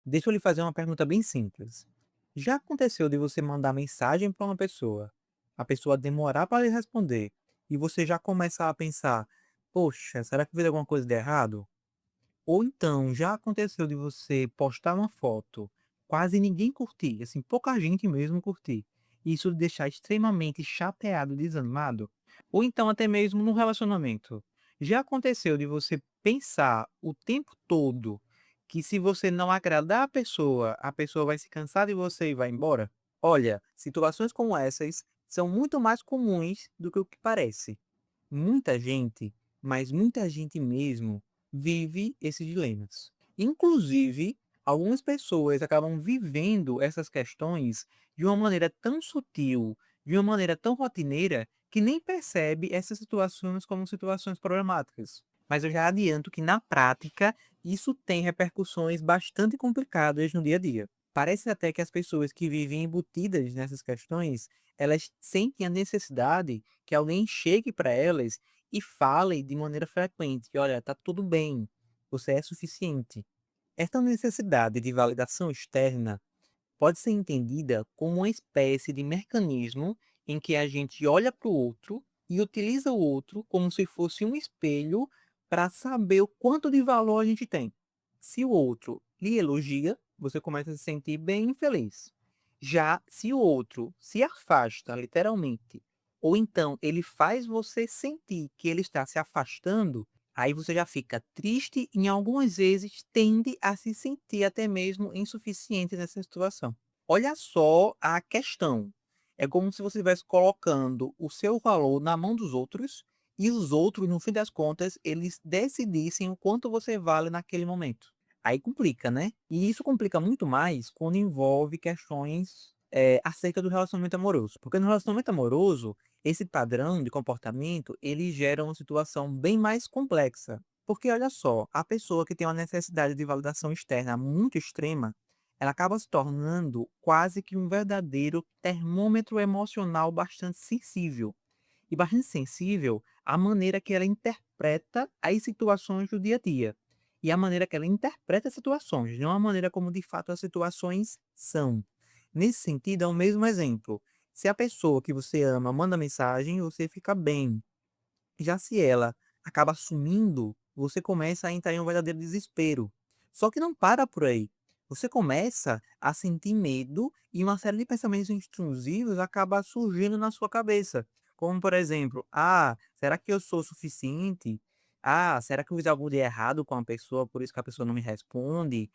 Deixa eu lhe fazer uma pergunta bem simples. Já aconteceu de você mandar mensagem para uma pessoa, a pessoa demorar para lhe responder e você já começar a pensar: "Poxa, será que eu fiz alguma coisa de errado?" Ou então, já aconteceu de você postar uma foto, quase ninguém curtir, assim, pouca gente mesmo curtir, e isso lhe deixar extremamente chateado e desanimado? Ou então até mesmo no relacionamento. Já aconteceu de você pensar o tempo todo que se você não agradar a pessoa vai se cansar de você e vai embora? Olha, situações como essas são muito mais comuns do que o que parece. Muita gente, mas muita gente mesmo, vive esses dilemas. Inclusive, algumas pessoas acabam vivendo essas questões de uma maneira tão sutil, de uma maneira tão rotineira, que nem percebe essas situações como situações problemáticas. Mas eu já adianto que na prática, isso tem repercussões bastante complicadas no dia a dia. Parece até que as pessoas que vivem embutidas nessas questões, elas sentem a necessidade que alguém chegue para elas e fale de maneira frequente: "Olha, tá tudo bem, você é suficiente". Esta necessidade de validação externa pode ser entendida como uma espécie de mecanismo em que a gente olha para o outro e utiliza o outro como se fosse um espelho para saber o quanto de valor a gente tem. Se o outro lhe elogia, você começa a se sentir bem e feliz. Já se o outro se afasta, literalmente, ou então ele faz você sentir que ele está se afastando, aí você já fica triste e, em algumas vezes, tende a se sentir até mesmo insuficiente nessa situação. Olha só a questão. É como se você estivesse colocando o seu valor na mão dos outros e os outros, no fim das contas, eles decidissem o quanto você vale naquele momento. Aí complica, né? E isso complica muito mais quando envolve questões acerca do relacionamento amoroso. Porque no relacionamento amoroso, esse padrão de comportamento, ele gera uma situação bem mais complexa. Porque olha só, a pessoa que tem uma necessidade de validação externa muito extrema, ela acaba se tornando quase que um verdadeiro termômetro emocional bastante sensível. E bastante sensível à maneira que ela interpreta as situações do dia a dia. E a maneira que ela interpreta as situações, não a maneira como de fato as situações são. Nesse sentido, é o mesmo exemplo. Se a pessoa que você ama manda mensagem, você fica bem. Já se ela acaba sumindo, você começa a entrar em um verdadeiro desespero. Só que não para por aí. Você começa a sentir medo e uma série de pensamentos intrusivos acaba surgindo na sua cabeça. Como, por exemplo, será que eu sou suficiente? Será que eu fiz algo de errado com a pessoa, por isso que a pessoa não me responde?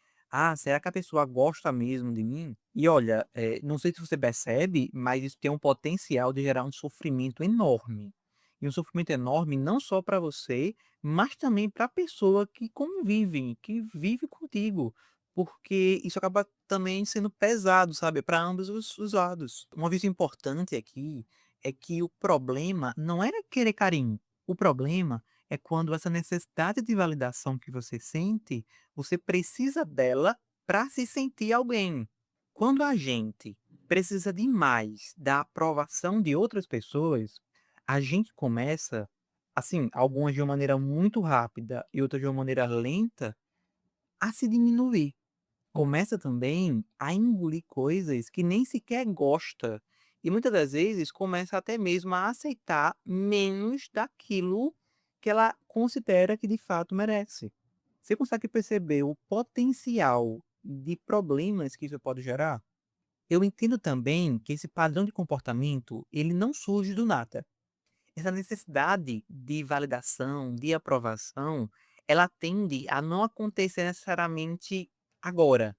Será que a pessoa gosta mesmo de mim? E olha, não sei se você percebe, mas isso tem um potencial de gerar um sofrimento enorme. E um sofrimento enorme não só para você, mas também para a pessoa que convive, que vive contigo, porque isso acaba também sendo pesado, sabe, para ambos os lados. Uma vez importante aqui é que o problema não era querer carinho, o problema é quando essa necessidade de validação que você sente, você precisa dela para se sentir alguém. Quando a gente precisa demais da aprovação de outras pessoas, a gente começa, assim, algumas de uma maneira muito rápida e outras de uma maneira lenta, a se diminuir. Começa também a engolir coisas que nem sequer gosta. E muitas das vezes começa até mesmo a aceitar menos daquilo que ela considera que de fato merece. Você consegue perceber o potencial de problemas que isso pode gerar? Eu entendo também que esse padrão de comportamento, ele não surge do nada. Essa necessidade de validação, de aprovação, ela tende a não acontecer necessariamente agora,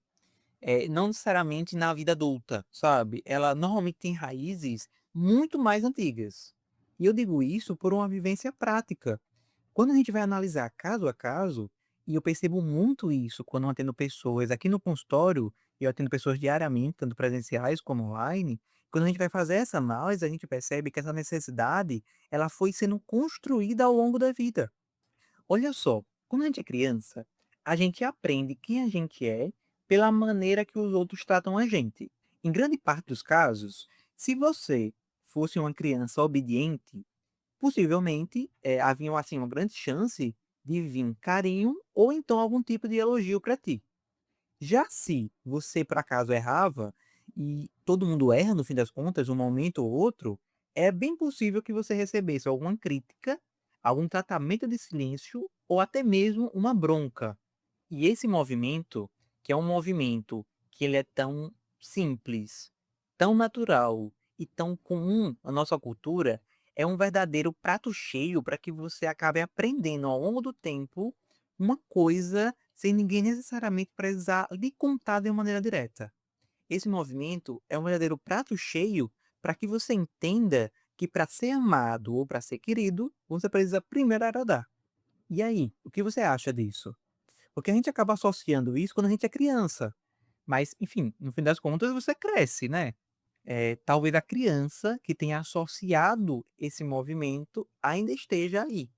não necessariamente na vida adulta, sabe? Ela normalmente tem raízes muito mais antigas. E eu digo isso por uma vivência prática. Quando a gente vai analisar caso a caso, e eu percebo muito isso quando eu atendo pessoas aqui no consultório, e eu atendo pessoas diariamente, tanto presenciais como online, quando a gente vai fazer essa análise, a gente percebe que essa necessidade, ela foi sendo construída ao longo da vida. Olha só, quando a gente é criança, a gente aprende quem a gente é pela maneira que os outros tratam a gente. Em grande parte dos casos, se você fosse uma criança obediente, possivelmente, havia, assim, uma grande chance de vir carinho ou então algum tipo de elogio para ti. Já se você por acaso errava, e todo mundo erra no fim das contas, um momento ou outro, é bem possível que você recebesse alguma crítica, algum tratamento de silêncio ou até mesmo uma bronca. E esse movimento, que é um movimento que ele é tão simples, tão natural e tão comum à nossa cultura, é um verdadeiro prato cheio para que você acabe aprendendo ao longo do tempo uma coisa sem ninguém necessariamente precisar lhe contar de uma maneira direta. Esse movimento é um verdadeiro prato cheio para que você entenda que para ser amado ou para ser querido, você precisa primeiro agradar. E aí, o que você acha disso? Porque a gente acaba associando isso quando a gente é criança, mas enfim, no fim das contas você cresce, né. Talvez a criança que tenha associado esse movimento ainda esteja aí.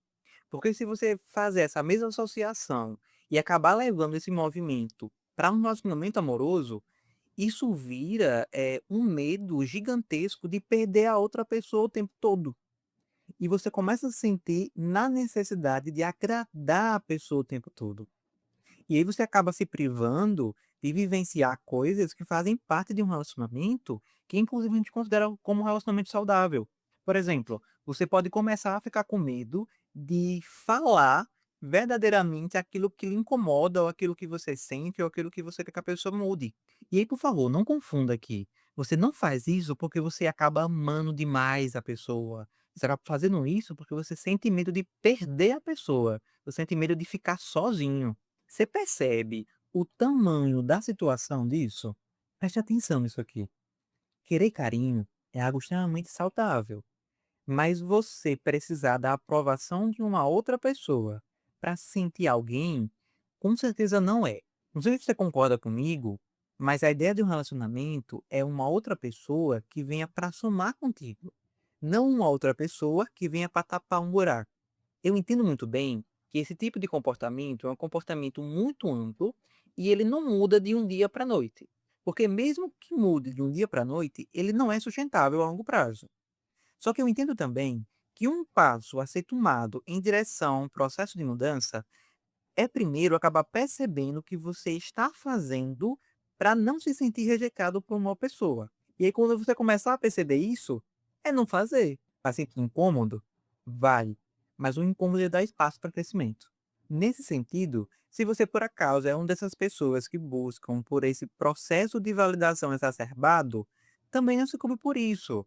Porque se você fazer essa mesma associação e acabar levando esse movimento para um relacionamento amoroso, isso vira, um medo gigantesco de perder a outra pessoa o tempo todo. E você começa a sentir na necessidade de agradar a pessoa o tempo todo. E aí você acaba se privando de vivenciar coisas que fazem parte de um relacionamento, que inclusive a gente considera como um relacionamento saudável. Por exemplo, você pode começar a ficar com medo de falar verdadeiramente aquilo que lhe incomoda, ou aquilo que você sente, ou aquilo que você quer que a pessoa mude. E aí, por favor, não confunda aqui. Você não faz isso porque você acaba amando demais a pessoa. Você acaba fazendo isso porque você sente medo de perder a pessoa. Você sente medo de ficar sozinho. Você percebe o tamanho da situação disso? Preste atenção nisso aqui. Querer carinho é algo extremamente saudável, mas você precisar da aprovação de uma outra pessoa para sentir alguém, com certeza não é. Não sei se você concorda comigo, mas a ideia de um relacionamento é uma outra pessoa que venha para somar contigo, não uma outra pessoa que venha para tapar um buraco. Eu entendo muito bem que esse tipo de comportamento é um comportamento muito amplo e ele não muda de um dia para a noite. Porque mesmo que mude de um dia para a noite, ele não é sustentável a longo prazo. Só que eu entendo também que um passo a ser tomado em direção a um processo de mudança é primeiro acabar percebendo o que você está fazendo para não se sentir rejeitado por uma pessoa. E aí, quando você começar a perceber isso, é não fazer. Vai sentir incômodo? Vai. Mas o incômodo ele dá espaço para crescimento. Nesse sentido, se você por acaso é uma dessas pessoas que buscam por esse processo de validação exacerbado, também não se culpe por isso.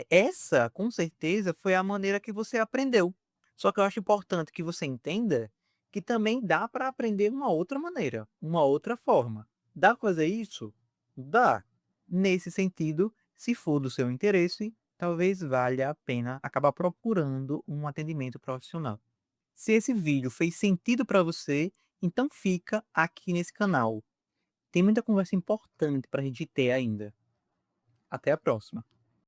Essa, com certeza, foi a maneira que você aprendeu. Só que eu acho importante que você entenda que também dá para aprender uma outra maneira, uma outra forma. Dá pra fazer isso? Dá. Nesse sentido, se for do seu interesse, talvez valha a pena acabar procurando um atendimento profissional. Se esse vídeo fez sentido para você, então fica aqui nesse canal. Tem muita conversa importante para a gente ter ainda. Até a próxima.